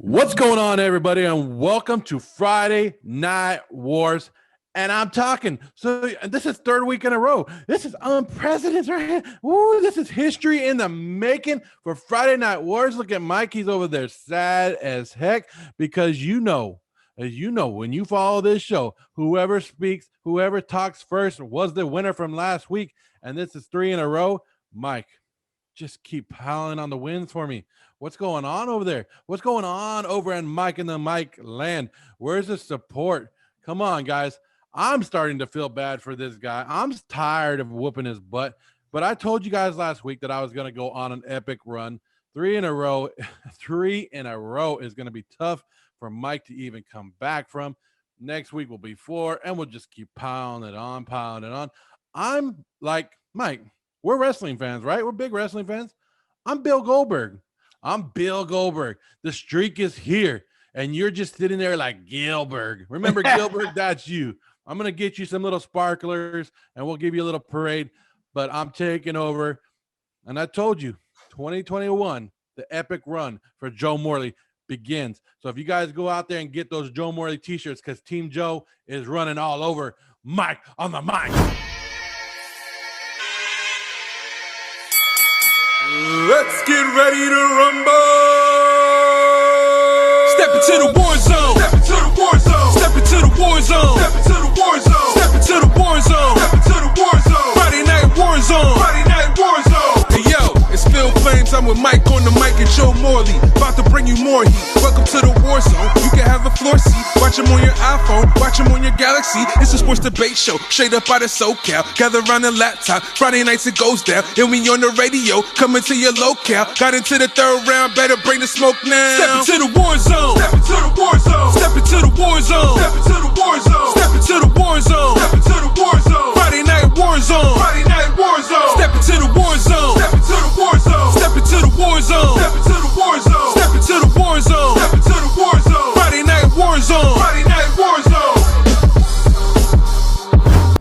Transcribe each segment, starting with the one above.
What's going on, everybody, and welcome to Friday Night Wars. And I'm talking. So this is third week in a row. This is unprecedented right here. Ooh, this is history in the making for Friday Night Wars. Look at Mike. He's over there sad as heck because when you follow this show, whoever speaks, whoever talks first was the winner from last week. And this is 3 in a row. Mike, just keep piling on the wins for me. What's going on over there? What's going on over in Mike and the Mike land? Where's the support? Come on, guys. I'm starting to feel bad for this guy. I'm tired of whooping his butt. But I told you guys last week that I was going to go on an epic run. 3 in a row. 3 in a row is going to be tough for Mike to even come back from. Next week will be 4, and we'll just keep piling it on. I'm like, Mike, we're wrestling fans, right? We're big wrestling fans. I'm Bill Goldberg. The streak is here, and you're just sitting there like Gilbert. Remember Gilbert? That's you. I'm going to get you some little sparklers, and we'll give you a little parade, but I'm taking over. And I told you, 2021, the epic run for Joe Morley begins. So if you guys go out there and get those Joe Morley t-shirts, because Team Joe is running all over Mike on the mic. Let's get ready to rumble! Step into the war zone! Step into the war zone! Step into the war zone! Step into the war zone! Step into the war zone! Step into the war zone! Friday night war zone! Friday night war zone! Hey yo, it's Phil Flames. I'm with Mike on the Mic and Joe Morley. About to bring you more heat. Welcome to the war zone. You can have a floor seat. Watch them on your iPhone. Watch them on your Galaxy. It's a sports debate show. Straight up out of SoCal. Gather around the laptop. Friday nights it goes down. And we on the radio. Coming to your locale. Got into the third round. Better bring the smoke now. Step into the war zone. Step into the war zone! Step into the war zone. Step into the war zone! Step into the war zone. Step into the war zone! Friday night war zone. Friday night war zone! Step into the war zone. Step into the war zone! Step into the war zone. Step into the war zone! Step into the war zone. Step into the war zone! Friday night war zone. Friday night war zone!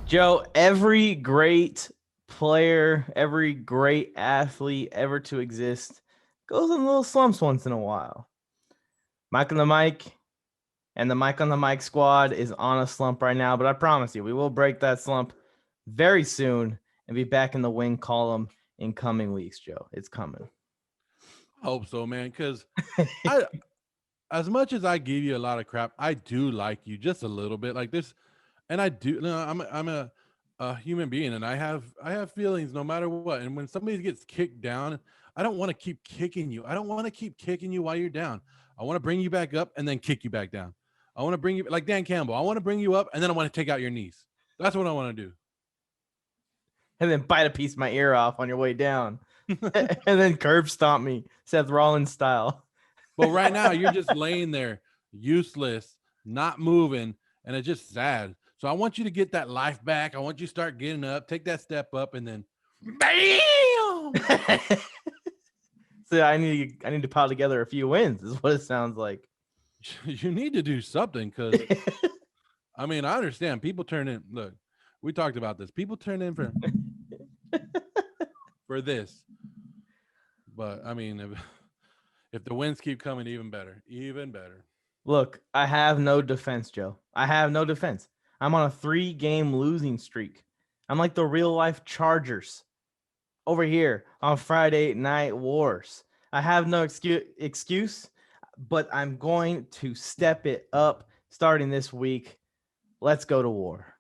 Joe, every great player, every great athlete ever to exist goes in little slumps once in a while. Mike on the Mic and the Mike on the Mic squad is on a slump right now, but I promise you, we will break that slump very soon and be back in the win column in coming weeks, Joe. It's coming. I hope so, man, because as much as I give you a lot of crap, I do like you just a little bit like this. And I do. No, I'm a human being, and I have feelings no matter what. And when somebody gets kicked down, I don't want to keep kicking you. I don't want to keep kicking you while you're down. I want to bring you back up and then kick you back down. I want to bring you like Dan Campbell. I want to bring you up and then I want to take out your knees. That's what I want to do. And then bite a piece of my ear off on your way down. And then curb stomp me, Seth Rollins style. But right now, you're just laying there, useless, not moving, and it's just sad. So I want you to get that life back. I want you to start getting up, take that step up, and then bam! So I need to pile together a few wins, is what it sounds like. You need to do something because, I mean, I understand. People turn in. Look, we talked about this. People turn in for this. But, I mean, if the wins keep coming, even better. Even better. Look, I have no defense, Joe. I have no defense. I'm on a 3-game losing streak. I'm like the real-life Chargers over here on Friday Night Wars. I have no excuse, but I'm going to step it up starting this week. Let's go to war.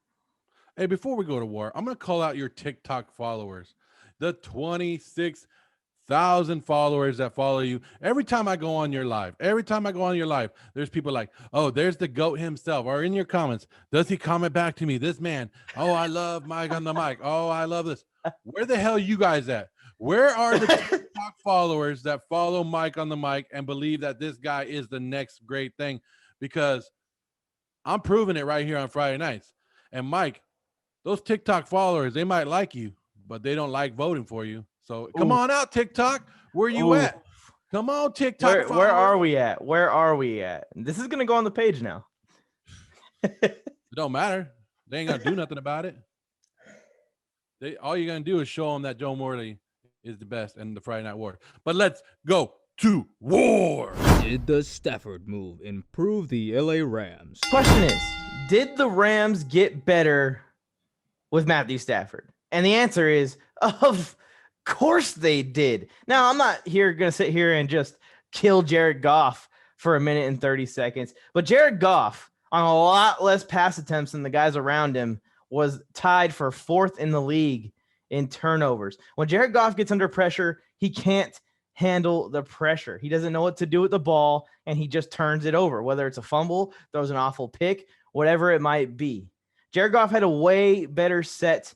Hey, before we go to war, I'm going to call out your TikTok followers, the 26,000 followers that follow you. Every time I go on your live, there's people like, oh, there's the GOAT himself. Or in your comments, does he comment back to me? This man, oh, I love Mike on the Mic. Oh, I love this. Where the hell are you guys at? Where are the TikTok followers that follow Mike on the Mic and believe that this guy is the next great thing? Because I'm proving it right here on Friday nights. And Mike, those TikTok followers, they might like you, but they don't like voting for you. So come on out, TikTok. Where you at? Come on, TikTok. Where are we at? Where are we at? This is going to go on the page now. It don't matter. They ain't going to do nothing about it. All you're going to do is show them that Joe Morley is the best in the Friday Night War. But let's go to war. Did the Stafford move improve the LA Rams? Question is, did the Rams get better with Matthew Stafford? And the answer is, of course they did. Now, I'm not going to sit here and just kill Jared Goff for a minute and 30 seconds, but Jared Goff, on a lot less pass attempts than the guys around him, was tied for 4th in the league in turnovers. When Jared Goff gets under pressure, he can't handle the pressure. He doesn't know what to do with the ball, and he just turns it over, whether it's a fumble, throws an awful pick, whatever it might be. Jared Goff had a way better set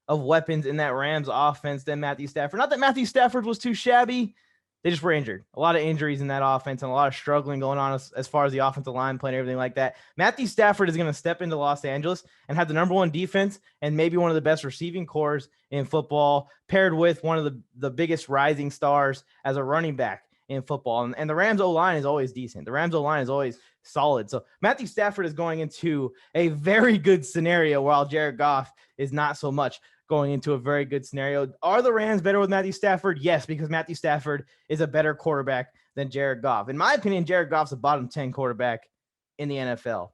of weapons in that Rams offense than Matthew Stafford. Not that Matthew Stafford was too shabby. They just were injured. A lot of injuries in that offense and a lot of struggling going on as far as the offensive line play and everything like that. Matthew Stafford is going to step into Los Angeles and have the number 1 defense and maybe one of the best receiving cores in football, paired with one of the biggest rising stars as a running back in football. And the Rams O-line is always decent. The Rams O-line is always solid. So Matthew Stafford is going into a very good scenario, while Jared Goff is not so much going into a very good scenario. Are the Rams better with Matthew Stafford? Yes, because Matthew Stafford is a better quarterback than Jared Goff. In my opinion, Jared Goff's a bottom 10 quarterback in the NFL.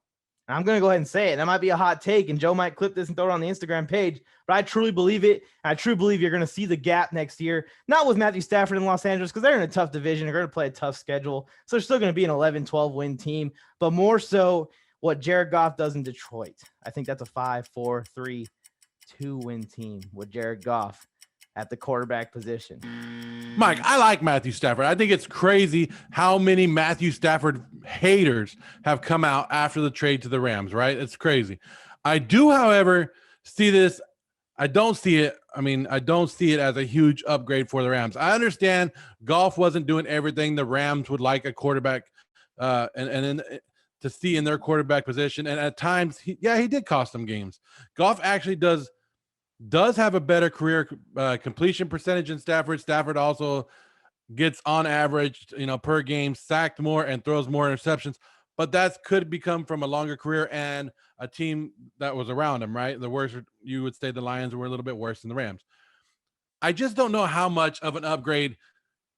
And I'm going to go ahead and say it. That might be a hot take, and Joe might clip this and throw it on the Instagram page, but I truly believe it. I truly believe you're going to see the gap next year, not with Matthew Stafford in Los Angeles, because they're in a tough division. They're going to play a tough schedule. So they're still going to be an 11-12 win team, but more so what Jared Goff does in Detroit. I think that's a 5-4-3-2 win team with Jared Goff at the quarterback position. Mike, I like Matthew Stafford. I think it's crazy how many Matthew Stafford haters have come out after the trade to the Rams, right? It's crazy. I do, however, see this. I don't see it. I don't see it as a huge upgrade for the Rams. I understand Goff wasn't doing everything the Rams would like a quarterback to see in their quarterback position. And at times, he did cost them games. Goff actually does have a better career completion percentage than Stafford. Stafford also gets on average, per game, sacked more and throws more interceptions, but that could become from a longer career and a team that was around him, right? The worst, you would say the Lions were a little bit worse than the Rams. I just don't know how much of an upgrade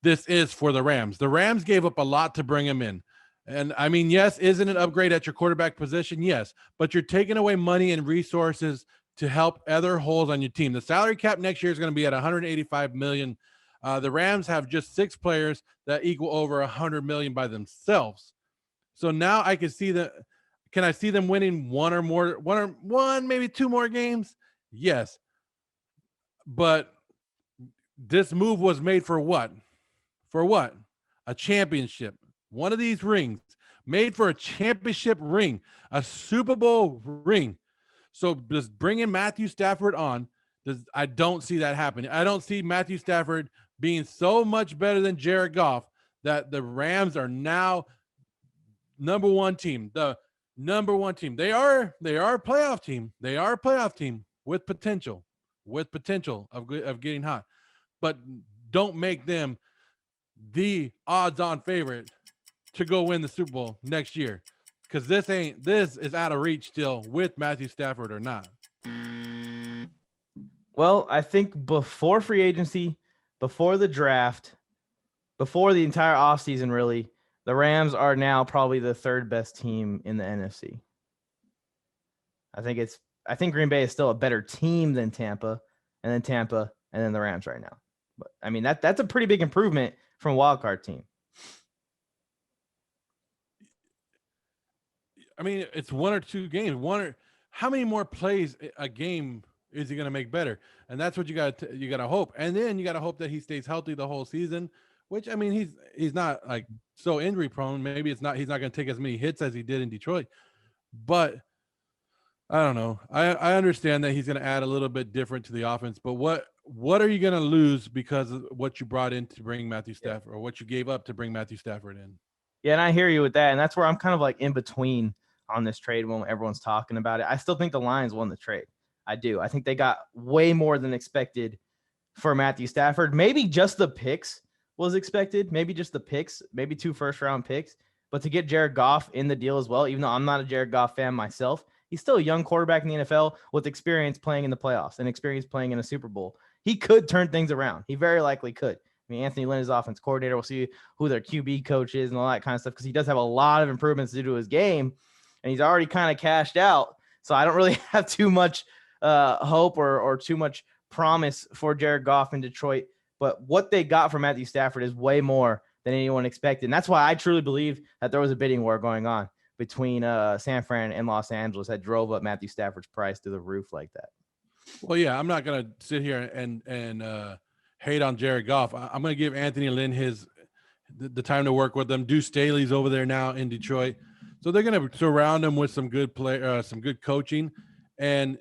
this is for the Rams. The Rams gave up a lot to bring him in. And yes, isn't an upgrade at your quarterback position? Yes, but you're taking away money and resources to help other holes on your team. The salary cap next year is going to be at $185 million. The Rams have just 6 players that equal over $100 million by themselves. So now I can see that. Can I see them winning one, maybe 2 more games? Yes. But this move was made for what? For what? A championship. One of these rings made for a championship ring, a Super Bowl ring. So just bringing Matthew Stafford on, I don't see that happening. I don't see Matthew Stafford being so much better than Jared Goff that the Rams are now number 1 team. The number 1 team. They are a playoff team. They are a playoff team with potential of getting hot. But don't make them the odds-on favorite to go win the Super Bowl next year. Because this is out of reach still with Matthew Stafford or not. Well, I think before free agency, before the draft, before the entire offseason, really, the Rams are now probably the 3rd best team in the NFC. I think Green Bay is still a better team than Tampa, and then the Rams right now. But that's a pretty big improvement from a wild card team. It's 1 or 2 games. How many more plays a game is he going to make better? And that's what you got to hope. And then you got to hope that he stays healthy the whole season, which he's not like so injury prone. Maybe he's not going to take as many hits as he did in Detroit. But I don't know. I understand that he's going to add a little bit different to the offense, but what are you going to lose because of what you brought in to bring Matthew Stafford, or what you gave up to bring Matthew Stafford in? Yeah, and I hear you with that. And that's where I'm kind of like in between on this trade when everyone's talking about it. I still think the Lions won the trade. I do. I think they got way more than expected for Matthew Stafford. Maybe just the picks was expected. Maybe just the picks, maybe 2 first-round picks. But to get Jared Goff in the deal as well, even though I'm not a Jared Goff fan myself, he's still a young quarterback in the NFL with experience playing in the playoffs and experience playing in a Super Bowl. He could turn things around. He very likely could. mean, Anthony Lynn is offense coordinator. We'll see who their QB coach is and all that kind of stuff because he does have a lot of improvements to do to his game, and he's already kind of cashed out. So I don't really have too much hope or too much promise for Jared Goff in Detroit. But what they got from Matthew Stafford is way more than anyone expected. And that's why I truly believe that there was a bidding war going on between San Fran and Los Angeles that drove up Matthew Stafford's price to the roof like that. Well, yeah, I'm not going to sit here and hate on Jared Goff. I'm going to give Anthony Lynn the time to work with them. Deuce Staley's over there now in Detroit. So they're going to surround him with some good some good coaching. And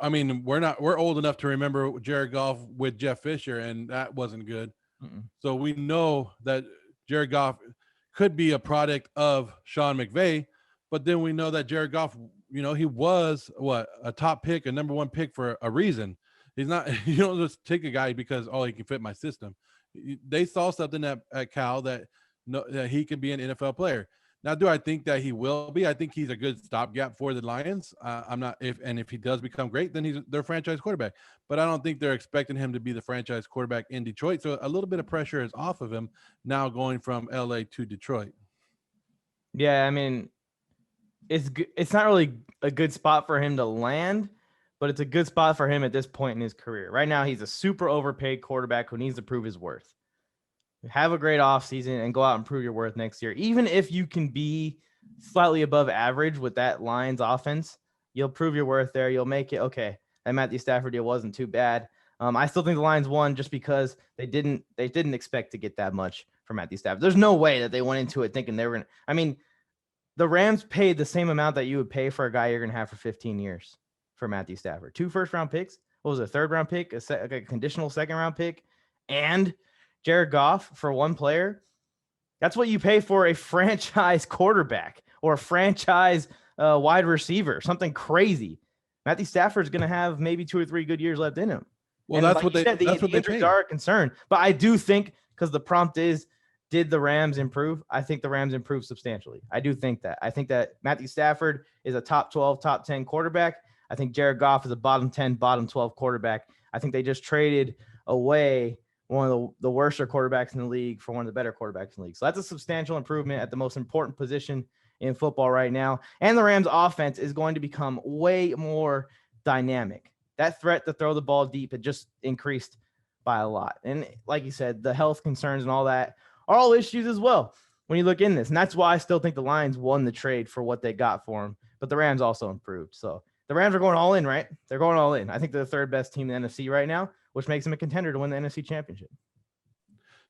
I mean, we're old enough to remember Jared Goff with Jeff Fisher, and that wasn't good. So we know that Jared Goff could be a product of Sean McVay, but then we know that Jared Goff, he was a top pick, a number one pick for a reason. He's not, you don't just take a guy because, he can fit my system. They saw something at Cal that he could be an NFL player. Now, do I think that he will be? I think he's a good stopgap for the Lions. I'm not if he does become great, then he's their franchise quarterback. But I don't think they're expecting him to be the franchise quarterback in Detroit. So a little bit of pressure is off of him now going from LA to Detroit. Yeah, I mean, it's not really a good spot for him to land, but it's a good spot for him at this point in his career. Right now, he's a super overpaid quarterback who needs to prove his worth. Have a great offseason and go out and prove your worth next year. Even if you can be slightly above average with that Lions offense, you'll prove your worth there. You'll make it okay. That Matthew Stafford deal wasn't too bad. I still think the Lions won just because they didn't expect to get that much from Matthew Stafford. There's no way that they went into it thinking they were going to. I mean, the Rams paid the same amount that you would pay for a guy you're going to have for 15 years for Matthew Stafford. 2 first-round picks. What was it, a third-round pick, a conditional second-round pick, and Jared Goff for one player. That's what you pay for a franchise quarterback or a franchise wide receiver, something crazy. Matthew Stafford's going to have maybe 2 or 3 good years left in him. Well, that's what they said. The injuries are a concern. But I do think, because the prompt is, did the Rams improve? I think the Rams improved substantially. I do think that. I think that Matthew Stafford is a top 12, top 10 quarterback. I think Jared Goff is a bottom 10, bottom 12 quarterback. I think they just traded away one of the worst quarterbacks in the league for one of the better quarterbacks in the league. So that's a substantial improvement at the most important position in football right now. And the Rams offense is going to become way more dynamic. That threat to throw the ball deep had just increased by a lot. And like you said, the health concerns and all that are all issues as well when you look in this. And that's why I still think the Lions won the trade for what they got for him. But the Rams also improved. So the Rams are going all in, right? They're going all in. I think they're the third best team in the NFC right now, which makes them a contender to win the NFC Championship.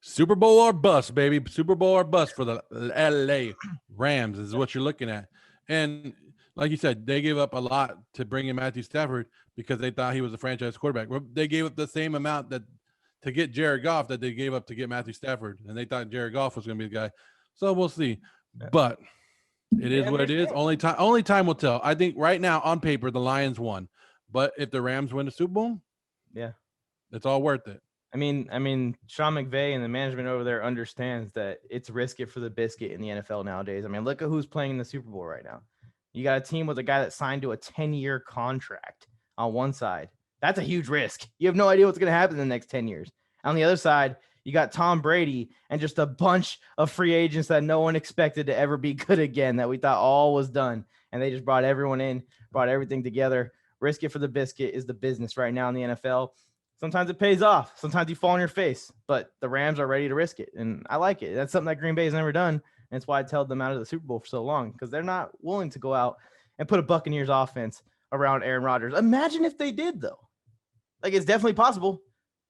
Super Bowl or bust, baby. Super Bowl or bust for the LA Rams is what you're looking at. And like you said, they gave up a lot to bring in Matthew Stafford because they thought he was a franchise quarterback. They gave up the same amount to get Jared Goff that they gave up to get Matthew Stafford, and they thought Jared Goff was going to be the guy. So we'll see. Yeah. But it is what it is. Only time will tell. I think right now on paper the Lions won, but if the Rams win the Super Bowl, yeah, it's all worth it. I mean, Sean McVay and the management over there understands that it's risky for the biscuit in the NFL nowadays. I mean, look at who's playing in the Super Bowl right now. You got a team with a guy that signed to a 10-year contract on one side. That's a huge risk. You have no idea what's going to happen in the next 10 years. On the other side, you got Tom Brady and just a bunch of free agents that no one expected to ever be good again, that we thought all was done. And they just brought everyone in, brought everything together. Risk it for the biscuit is the business right now in the NFL. Sometimes it pays off. Sometimes you fall on your face, but the Rams are ready to risk it. And I like it. That's something that Green Bay has never done. And that's why I held them out of the Super Bowl for so long, because they're not willing to go out and put a Buccaneers offense around Aaron Rodgers. Imagine if they did, though. Like, it's definitely possible.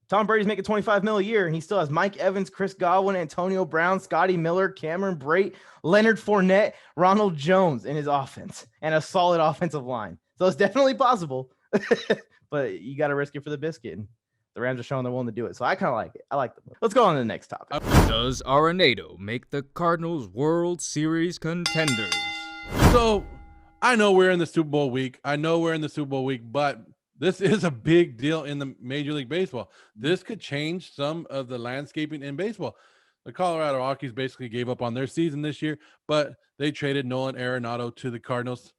Tom Brady's making $25 million a year, and he still has Mike Evans, Chris Godwin, Antonio Brown, Scotty Miller, Cameron Brate, Leonard Fournette, Ronald Jones in his offense, and a solid offensive line. So it's definitely possible, but you got to risk it for the biscuit. And the Rams are showing they're willing to do it. So I kind of like it. I like them. Let's go on to the next topic. Does Arenado make the Cardinals World Series contenders? So I know we're in the Super Bowl week. But this is a big deal in the Major League Baseball. This could change some of the landscaping in baseball. The Colorado Rockies basically gave up on their season this year, but they traded Nolan Arenado to the Cardinals.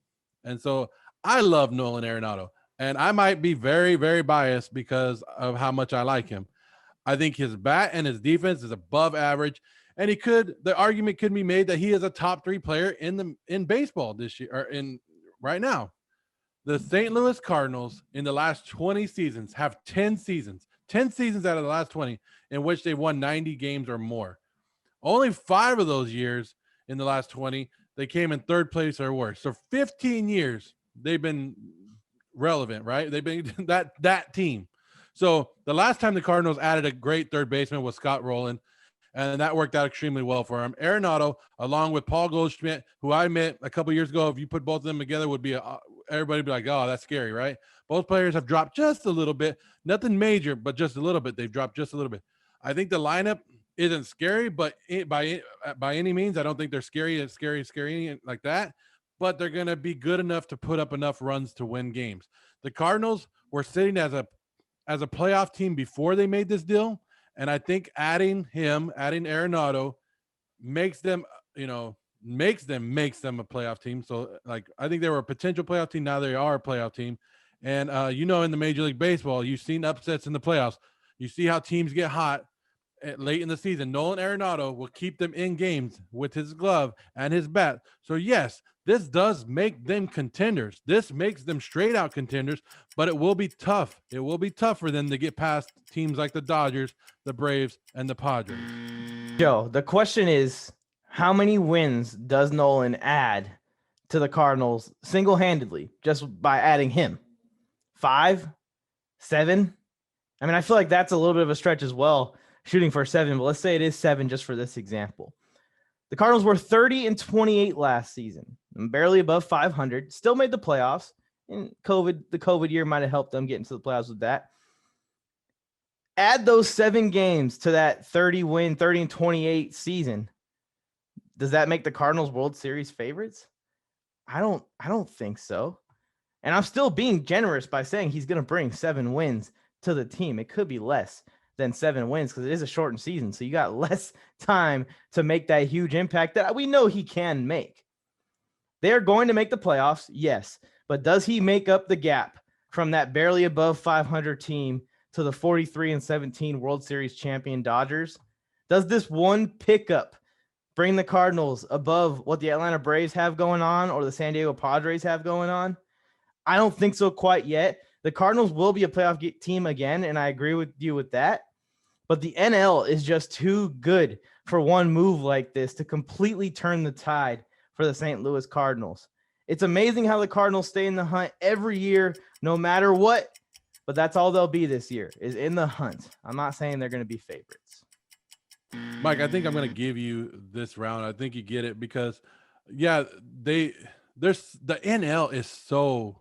And so I love Nolan Arenado, and I might be very, very biased because of how much I like him. I think his bat and his defense is above average. And the argument could be made that he is a top 3 player in baseball this year, or right now. The St. Louis Cardinals in the last 20 seasons have 10 seasons out of the last 20 in which they won 90 games or more. Only 5 of those years in the last 20, they came in 3rd place or worse. So 15 years they've been relevant, right? They've been that team. So the last time the Cardinals added a great third baseman was Scott Rowland, and that worked out extremely well for him. Arenado, along with Paul Goldschmidt, who I met a couple years ago, if you put both of them together, would be everybody would be like, oh, that's scary, right? Both players have dropped just a little bit. Nothing major, but just a little bit. They've dropped just a little bit. I think the lineup isn't scary, but by any means, I don't think they're scary like that. But they're going to be good enough to put up enough runs to win games. The Cardinals were sitting as a playoff team before they made this deal. And I think adding Arenado makes them a playoff team. So like, I think they were a potential playoff team. Now they are a playoff team. And in the Major League Baseball, you've seen upsets in the playoffs. You see how teams get hot late in the season. Nolan Arenado will keep them in games with his glove and his bat. So yes, this does make them contenders. This makes them straight out contenders, but it will be tough. It will be tough for them to get past teams like the Dodgers, the Braves, and the Padres. Joe, the question is, how many wins does Nolan add to the Cardinals single-handedly just by adding him? 5? 7? I mean, I feel like that's a little bit of a stretch as well, shooting for 7, but let's say it is 7 just for this example. The Cardinals were 30-28 last season, barely above 500, still made the playoffs. And the COVID year might have helped them get into the playoffs with that. Add those 7 games to that 30-28 season. Does that make the Cardinals World Series favorites? I don't think so. And I'm still being generous by saying he's going to bring 7 wins to the team. It could be less than 7 wins because it is a shortened season. So you got less time to make that huge impact that we know he can make. They're going to make the playoffs, yes. But does he make up the gap from that barely above 500 team to the 43-17 World Series champion Dodgers? Does this one pickup bring the Cardinals above what the Atlanta Braves have going on or the San Diego Padres have going on? I don't think so quite yet. The Cardinals will be a playoff team again, and I agree with you with that. But the NL is just too good for one move like this to completely turn the tide for the St. Louis Cardinals. It's amazing how the Cardinals stay in the hunt every year, no matter what. But that's all they'll be this year, is in the hunt. I'm not saying they're going to be favorites. Mike, I think I'm going to give you this round. I think you get it because, yeah, the NL is so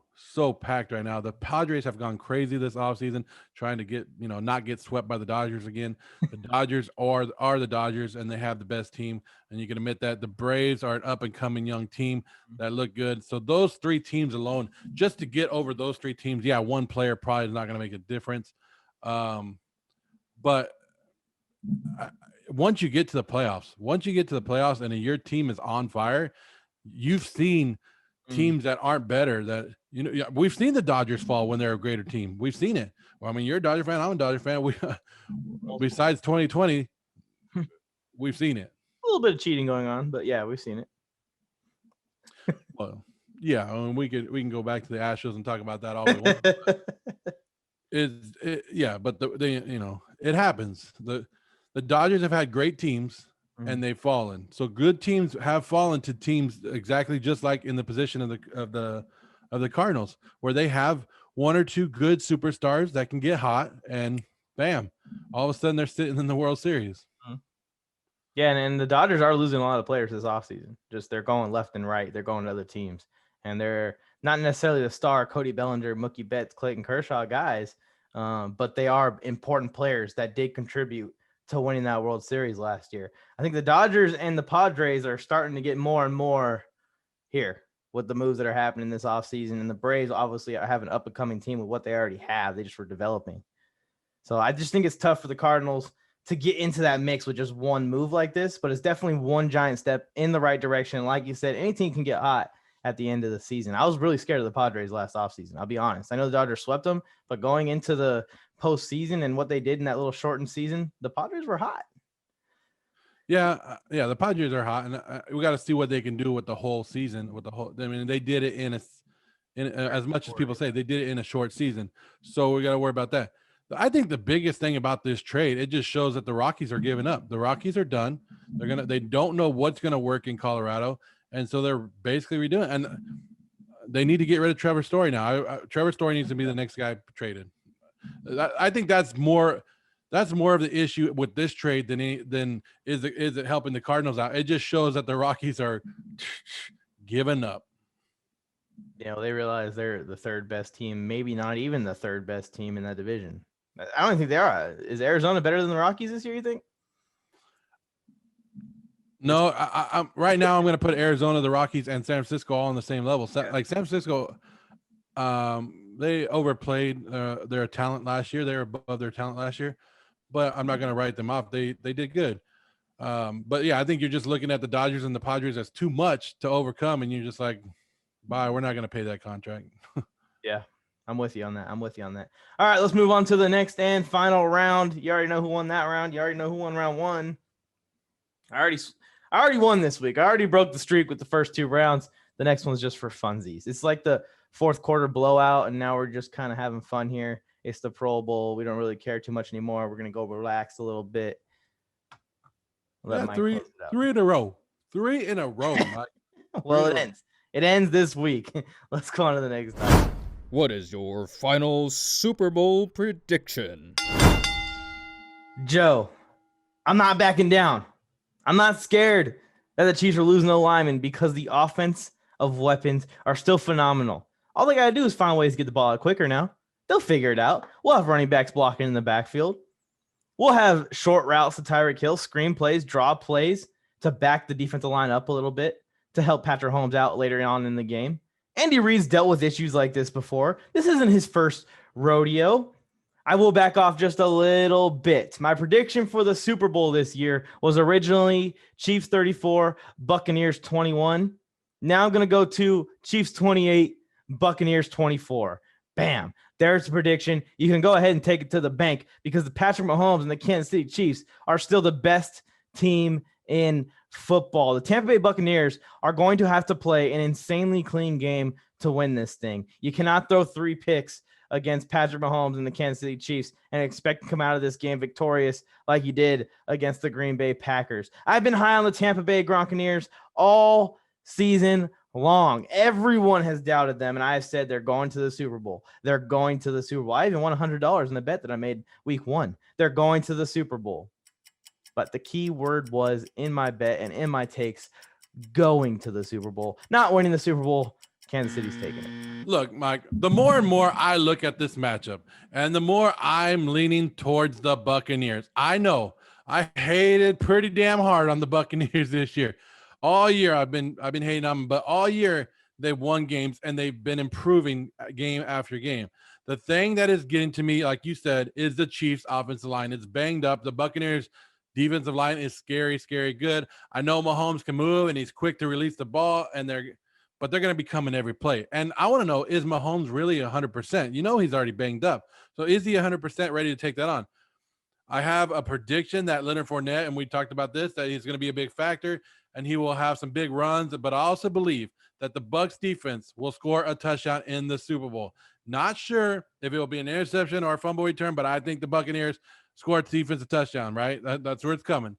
packed right now. The Padres have gone crazy this offseason trying to get, not get swept by the Dodgers again. The Dodgers are the Dodgers, and they have the best team. And you can admit that the Braves are an up-and-coming young team that look good. So those 3 teams alone, just to get over those 3 teams, yeah, one player probably is not going to make a difference. But once you get to the playoffs and your team is on fire, you've seen teams that aren't better that, we've seen the Dodgers fall when they're a greater team. We've seen it. Well, I mean, you're a Dodger fan. I'm a Dodger fan. Besides 2020, we've seen it. A little bit of cheating going on, but yeah, we've seen it. Well, yeah, I mean, we can go back to the Astros and talk about that all we want. But it happens. The Dodgers have had great teams and they've fallen. So good teams have fallen to teams exactly just like in the position of the Cardinals, where they have 1 or 2 good superstars that can get hot, and bam, all of a sudden they're sitting in the World Series. Yeah, and the Dodgers are losing a lot of players this offseason. Just they're going left and right. They're going to other teams. And they're not necessarily the star Cody Bellinger, Mookie Betts, Clayton Kershaw guys, but they are important players that did contribute to winning that World Series last year. I think the Dodgers and the Padres are starting to get more and more here with the moves that are happening this offseason. And the Braves obviously have an up-and-coming team with what they already have. They just were developing. So I just think it's tough for the Cardinals to get into that mix with just one move like this, but it's definitely one giant step in the right direction. Like you said, any team can get hot at the end of the season. I was really scared of the Padres last offseason. I'll be honest. I know the Dodgers swept them, but going into the postseason and what they did in that little shortened season, the Padres were hot. Yeah, the Padres are hot, and we got to see what they can do with the whole season. I mean, they did it as much as people say they did it in a short season, so we got to worry about that. I think the biggest thing about this trade, it just shows that the Rockies are giving up. The Rockies are done. They don't know what's gonna work in Colorado, and so they're basically redoing it. And they need to get rid of Trevor Story now. Trevor Story needs to be the next guy traded. I think that's more of the issue with this trade than is it helping the Cardinals out. It just shows that the Rockies are giving up. They realize they're the third best team, maybe not even the third best team in that division. I don't think they are. Is Arizona better than the Rockies this year, you think? No, I'm right now I'm going to put Arizona, the Rockies, and San Francisco all on the same level. Like San Francisco, they overplayed their talent last year. They were above their talent last year, but I'm not going to write them off. They did good. But yeah, I think you're just looking at the Dodgers and the Padres as too much to overcome, and you're just like, bye, we're not going to pay that contract. Yeah, I'm with you on that. All right, let's move on to the next and final round. You already know who won that round. You already know who won round one. I already won this week. I already broke the streak with the first two rounds. The next one's just for funsies. It's like the fourth quarter blowout, and now we're just kind of having fun here. It's the Pro Bowl. We don't really care too much anymore. We're going to go relax a little bit. Three in a row. 3 in a row, Mike. Well, it ends. It ends this week. Let's go on to the next time. What is your final Super Bowl prediction? Joe, I'm not backing down. I'm not scared that the Chiefs are losing no linemen because the offense of weapons are still phenomenal. All they got to do is find ways to get the ball out quicker now. They'll figure it out. We'll have running backs blocking in the backfield. We'll have short routes to Tyreek Hill, screen plays, draw plays to back the defensive line up a little bit to help Patrick Mahomes out later on in the game. Andy Reid's dealt with issues like this before. This isn't his first rodeo. I will back off just a little bit. My prediction for the Super Bowl this year was originally Chiefs 34, Buccaneers 21. Now I'm going to go to Chiefs 28, Buccaneers 24. Bam. There's the prediction. You can go ahead and take it to the bank because the Patrick Mahomes and the Kansas City Chiefs are still the best team in football. The Tampa Bay Buccaneers are going to have to play an insanely clean game to win this thing. You cannot throw 3 picks against Patrick Mahomes and the Kansas City Chiefs and expect to come out of this game victorious like you did against the Green Bay Packers. I've been high on the Tampa Bay Buccaneers all season long. Everyone has doubted them, and I have said they're going to the Super Bowl. They're going to the Super Bowl. I even won $100 in the bet that I made week 1. They're going to the Super Bowl. But the key word was in my bet and in my takes, going to the Super Bowl. Not winning the Super Bowl. Kansas City's taking it. Look, Mike, the more and more I look at this matchup, and the more I'm leaning towards the Buccaneers. I know I hated pretty damn hard on the Buccaneers this year. All year I've been hating on them, but all year they've won games and they've been improving game after game. The thing that is getting to me, like you said, is the Chiefs' offensive line. It's banged up. The Buccaneers' defensive line is scary, scary good. I know Mahomes can move and he's quick to release the ball, but they're going to be coming every play. And I want to know, is Mahomes really 100%? You know he's already banged up. So is he 100% ready to take that on? I have a prediction that Leonard Fournette, and we talked about this, that he's going to be a big factor and he will have some big runs. But I also believe that the Bucs defense will score a touchdown in the Super Bowl. Not sure if it will be an interception or a fumble return, but I think the Buccaneers score a defensive touchdown, right? That's where it's coming.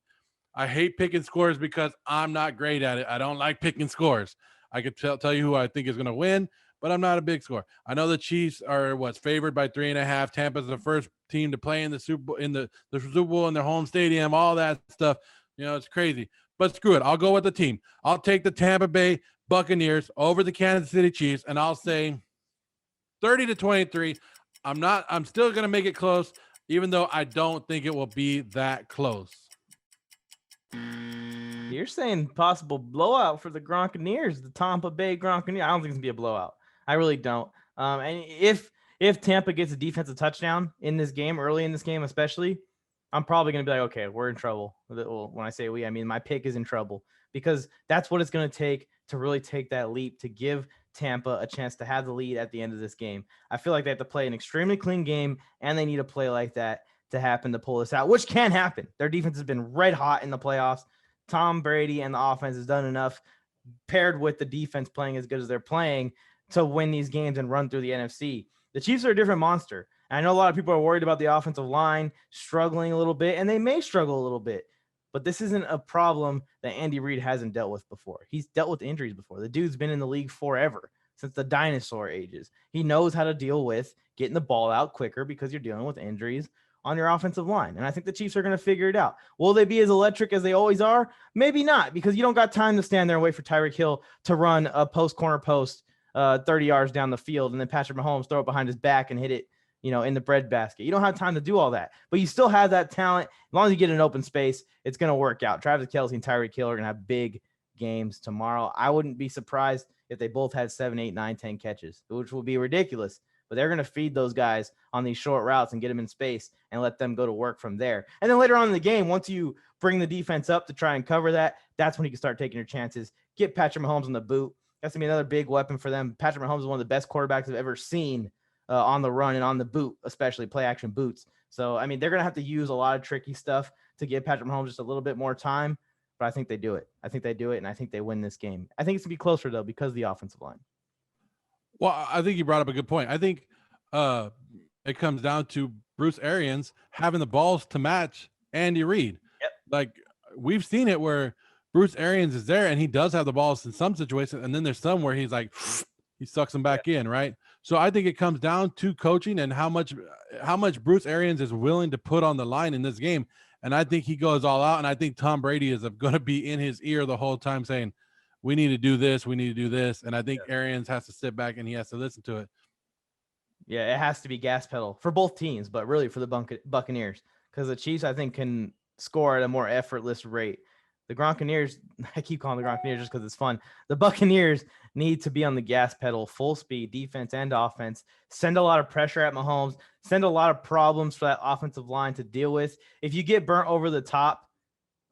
I hate picking scores because I'm not great at it. I don't like picking scores. I could tell you who I think is going to win, but I'm not a big score. I know the Chiefs are favored by 3.5. Tampa's the first team to play in the Super Bowl, in the Super Bowl in their home stadium, all that stuff. You know, it's crazy. But screw it. I'll go with the team. I'll take the Tampa Bay Buccaneers over the Kansas City Chiefs, and I'll say 30-23. I'm still going to make it close, even though I don't think it will be that close. You're saying possible blowout for the Gronkaneers, the Tampa Bay Gronkaneers. I don't think it's going to be a blowout. I really don't. And if Tampa gets a defensive touchdown in this game, early in this game especially, I'm probably going to be like, okay, we're in trouble. Well, when I say we, I mean my pick is in trouble because that's what it's going to take to really take that leap to give Tampa a chance to have the lead at the end of this game. I feel like they have to play an extremely clean game, and they need a play like that to happen to pull this out, which can happen. Their defense has been red hot in the playoffs. Tom Brady and the offense has done enough, paired with the defense playing as good as they're playing, to win these games and run through the NFC. The Chiefs are a different monster. And I know a lot of people are worried about the offensive line struggling a little bit, and they may struggle a little bit. But this isn't a problem that Andy Reid hasn't dealt with before. He's dealt with injuries before. The dude's been in the league forever, since the dinosaur ages. He knows how to deal with getting the ball out quicker because you're dealing with injuries on your offensive line. And I think the Chiefs are going to figure it out. Will they be as electric as they always are? Maybe not, because you don't got time to stand there and wait for Tyreek Hill to run a corner post 30 yards down the field, and then Patrick Mahomes throw it behind his back and hit it, in the breadbasket. You don't have time to do all that, but you still have that talent. As long as you get an open space, it's going to work out. Travis Kelce and Tyreek Hill are going to have big games tomorrow. I wouldn't be surprised if they both had 7, 8, 9, 10 catches, which would be ridiculous. But they're going to feed those guys on these short routes and get them in space and let them go to work from there. And then later on in the game, once you bring the defense up to try and cover that, that's when you can start taking your chances. Get Patrick Mahomes on the boot. That's going to be another big weapon for them. Patrick Mahomes is one of the best quarterbacks I've ever seen on the run and on the boot, especially play action boots. So, they're going to have to use a lot of tricky stuff to give Patrick Mahomes just a little bit more time, but I think they do it. And I think they win this game. I think it's going to be closer, though, because of the offensive line. Well, I think you brought up a good point. I think it comes down to Bruce Arians having the balls to match Andy Reid. Yep. Like, we've seen it where Bruce Arians is there and he does have the balls in some situations, and then there's some where he's like, he sucks them back in, right? So I think it comes down to coaching and how much Bruce Arians is willing to put on the line in this game. And I think he goes all out, and I think Tom Brady is going to be in his ear the whole time saying, we need to do this, we need to do this. And I think Arians has to sit back and he has to listen to it. Yeah, it has to be gas pedal for both teams, but really for the Buccaneers, because the Chiefs, I think, can score at a more effortless rate. The Gronkaneers, I keep calling the Gronkaneers just because it's fun. The Buccaneers need to be on the gas pedal, full speed, defense and offense. Send a lot of pressure at Mahomes. Send a lot of problems for that offensive line to deal with. If you get burnt over the top,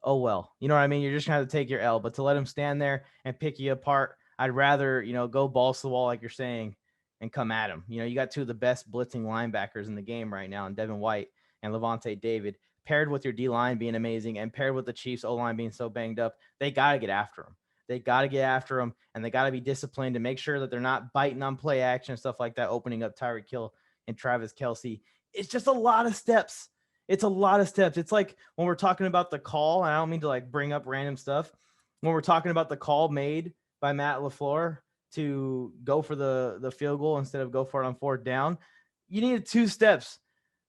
oh well. You know what I mean? You're just going to take your L. But to let him stand there and pick you apart, I'd rather, go balls to the wall like you're saying and come at him. You got two of the best blitzing linebackers in the game right now, and Devin White and Levante David. Paired with your D-line being amazing and paired with the Chiefs O-line being so banged up, they got to get after them. They got to get after them, and they got to be disciplined to make sure that they're not biting on play action and stuff like that, opening up Tyreek Hill and Travis Kelce. It's just a lot of steps. It's a lot of steps. It's like when we're talking about the call, and I don't mean to bring up random stuff. When we're talking about the call made by Matt LaFleur to go for the field goal instead of go for it on 4th down, you needed 2 steps.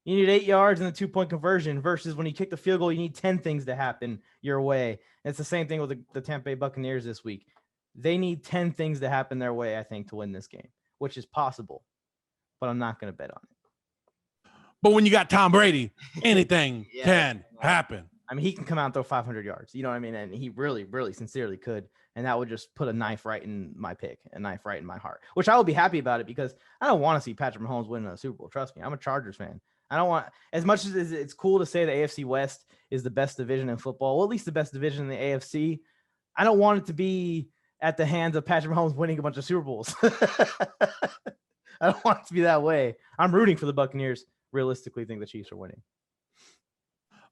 You need 8 yards and a 2-point conversion versus when you kick the field goal, you need 10 things to happen your way. And it's the same thing with the Tampa Bay Buccaneers this week. They need 10 things to happen their way, I think, to win this game, which is possible, but I'm not going to bet on it. But when you got Tom Brady, anything can happen. He can come out and throw 500 yards. You know what I mean? And he really, really sincerely could. And that would just put a knife right in my pick, a knife right in my heart, which I would be happy about it because I don't want to see Patrick Mahomes win a Super Bowl. Trust me, I'm a Chargers fan. I don't want, as much as it's cool to say the AFC West is the best division in football, well, at least the best division in the AFC. I don't want it to be at the hands of Patrick Mahomes winning a bunch of Super Bowls. I don't want it to be that way. I'm rooting for the Buccaneers. Realistically, think the Chiefs are winning.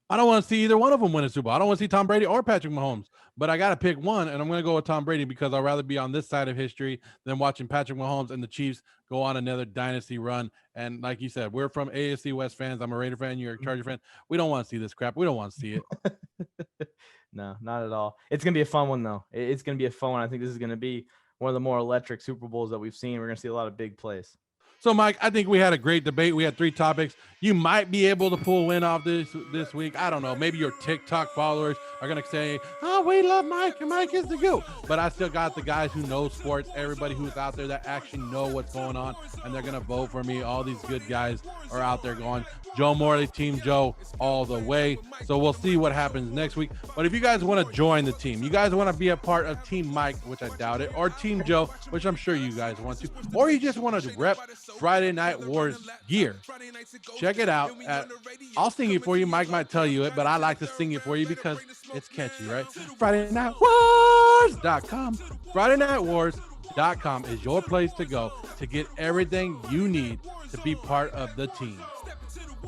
I don't want to see either one of them win a Super Bowl. I don't want to see Tom Brady or Patrick Mahomes, but I got to pick one, and I'm going to go with Tom Brady because I'd rather be on this side of history than watching Patrick Mahomes and the Chiefs go on another dynasty run. And like you said, we're from AFC West fans. I'm a Raider fan. You're a Charger fan. We don't want to see this crap. We don't want to see it. No, not at all. It's going to be a fun one, though. It's going to be a fun one. I think this is going to be one of the more electric Super Bowls that we've seen. We're going to see a lot of big plays. So, Mike, I think we had a great debate. We had 3 topics. You might be able to pull a win off this week. I don't know. Maybe your TikTok followers are going to say, oh, we love Mike, and Mike is the GOAT. But I still got the guys who know sports, everybody who's out there that actually know what's going on, and they're going to vote for me. All these good guys are out there going, Joe Morley, Team Joe, all the way. So we'll see what happens next week. But if you guys want to join the team, you guys want to be a part of Team Mike, which I doubt it, or Team Joe, which I'm sure you guys want to, or you just want to rep Friday Night Wars gear, check it out. I'll sing it for you. Mike might tell you it, but I like to sing it for you because it's catchy, right? FridayNightWars.com. Friday Night Wars fanaticssports.com is your place to go to get everything you need to be part of the team.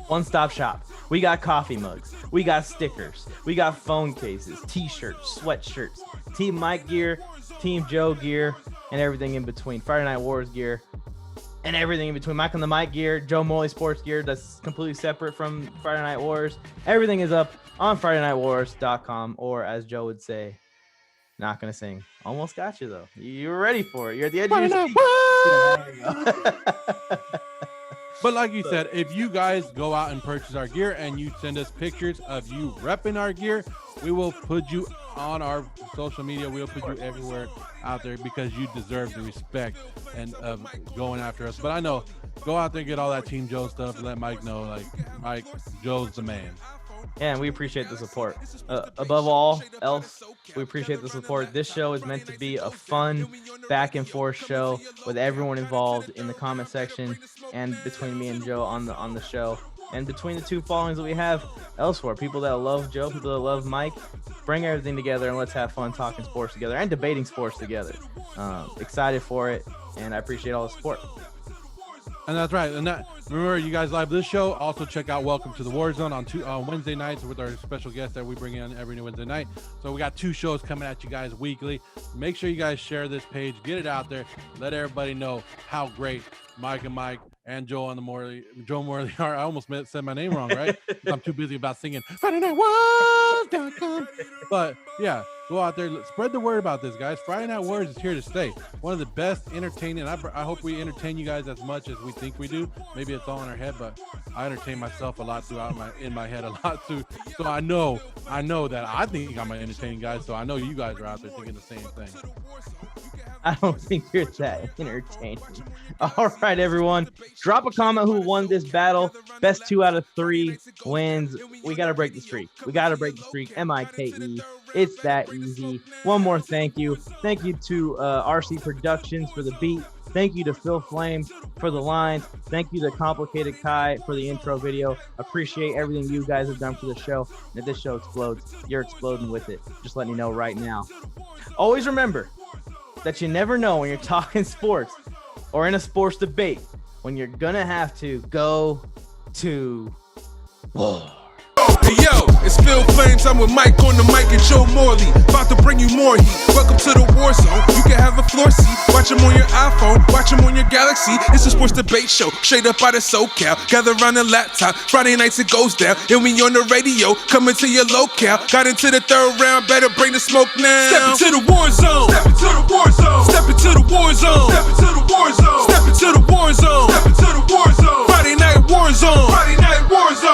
One-stop shop. We got coffee mugs. We got stickers. We got phone cases, t-shirts, sweatshirts, Team Mike gear, Team Joe gear, and everything in between. Friday Night Wars gear and everything in between. Mike on the Mic gear, Joe Morley sports gear that's completely separate from Friday Night Wars. Everything is up on FridayNightWars.com, or as Joe would say, not going to sing. Almost got you, though. You were ready for it. You're at the edge of your seat. There you go. But like you said, if you guys go out and purchase our gear and you send us pictures of you repping our gear, we will put you on our social media. We'll put you everywhere out there because you deserve the respect and of going after us. But I know, go out there and get all that Team Joe stuff. Let Mike know, like, Mike, Joe's the man. Yeah, and we appreciate the support. Above all else, we appreciate the support. This show is meant to be a fun back and forth show with everyone involved in the comment section and between me and Joe on the show, and between the two followings that we have elsewhere. People that love Joe, people that love Mike. Bring everything together and let's have fun talking sports together and debating sports together. Excited for it, and I appreciate all the support. And that's right. And that, remember, you guys live this show. Also check out Welcome to the War Zone on Wednesday nights with our special guest that we bring in every new Wednesday night. So we got 2 shows coming at you guys weekly. Make sure you guys share this page, get it out there, let everybody know how great Mike and Joe on the Joe Morley are. I almost said my name wrong, right? I'm too busy about singing FridayNightWars.com. But yeah, go out there, spread the word about this, guys. Friday Night Wars is here to stay. One of the best entertaining. I hope we entertain you guys as much as we think we do. Maybe it's all in our head, but I entertain myself a lot in my head a lot too. So I know that I think I'm an entertaining guy. So I know you guys are out there thinking the same thing. I don't think you're that entertaining. All right, everyone. Drop a comment who won this battle. Best 2 out of 3 wins. We got to break the streak. MIKE. It's that easy. One more thank you. Thank you to RC Productions for the beat. Thank you to Phil Flame for the lines. Thank you to Complicated Kai for the intro video. Appreciate everything you guys have done for the show. And if this show explodes, you're exploding with it. Just letting you know right now. Always remember that you never know when you're talking sports or in a sports debate when you're gonna have to go to war. Hey yo, it's Phil Flames, I'm with Mike on the Mic and Joe Morley. About to bring you more heat. Welcome to the war zone. You can have a floor seat. Watch them on your iPhone, watch them on your Galaxy. It's a sports debate show, straight up out of SoCal. Gather around the laptop, Friday nights it goes down. And we on the radio, coming to your locale. Got into the 3rd round, better bring the smoke now. Step into the war zone. Step into the war zone. Step into the war zone. Step into the war zone. Step into the war zone. Step into the war zone. Friday night war zone. Friday Night War Zone.